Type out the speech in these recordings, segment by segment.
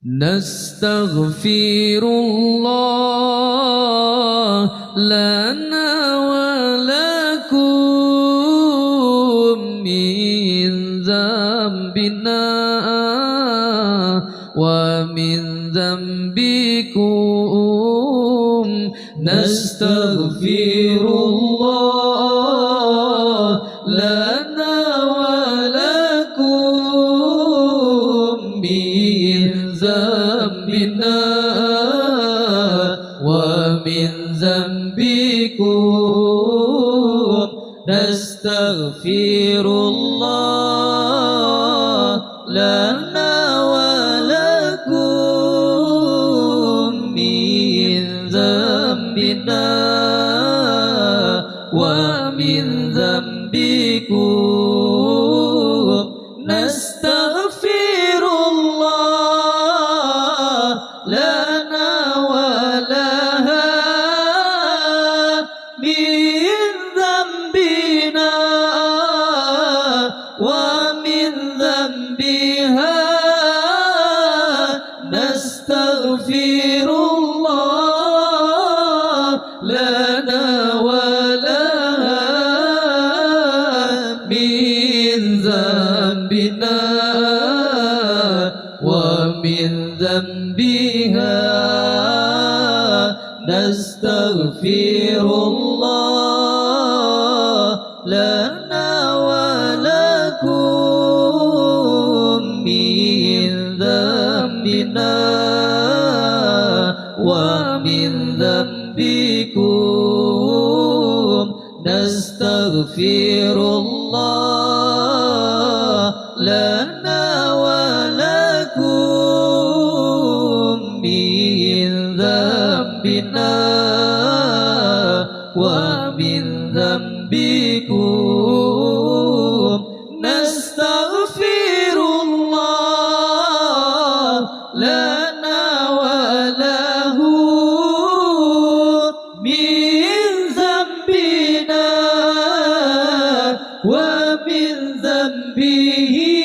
Nastaghfirullah lana wa lakum min dzambina wa min dzambikum. Nastaghfirullah lana wa lakum min dzambina wa min dzambikum. Nastaghfirullah lana wa lakum min dzambina wa min dzambikum. Nastaghfirullah lana wa laha min dzambina wa min dzambiha. Nastaghfirullah lana wa laha min dzambina wa min dzambiha. Nastaghfirullah lana wa lakum min dzambina wa min dzambikum. Nastaghfirullah lana wa lakum min dzambina wa min dzambikum. Nastaghfirullah lana wa lahu min dzambina wa min dzambihi.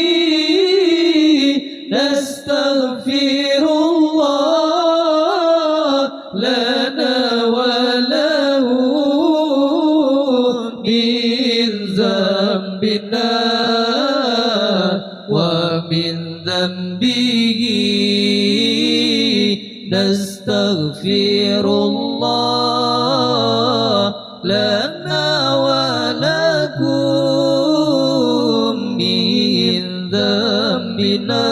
Nastaghfirullah lana wa lahu min dzambina wa min dzambihi. Nastaghfirullah lana wa lakum min dzambina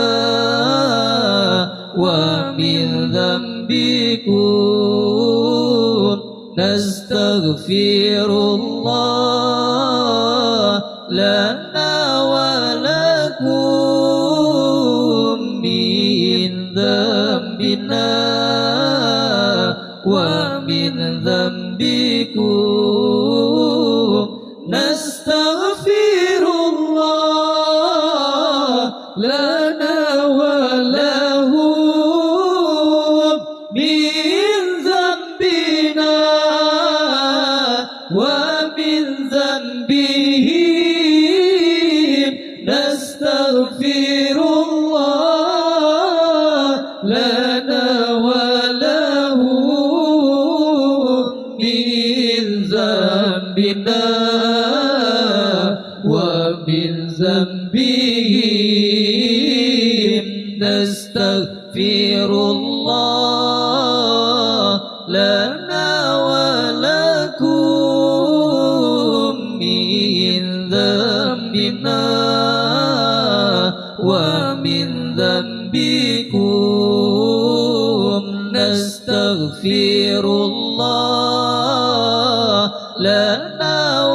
wa min dzambikum. Nastaghfirullah lana wa lakum min dzambina wa min dzambikum. Nastaghfirullah lana wa lahum min dzambina wa min dzambihim. Nastaghfirullah lana wa lahum min dzambina wa min dzambihim. Nastaghfirullah lana wa lakum min dzambina wa min dzambikum. Nastaghfirullah lana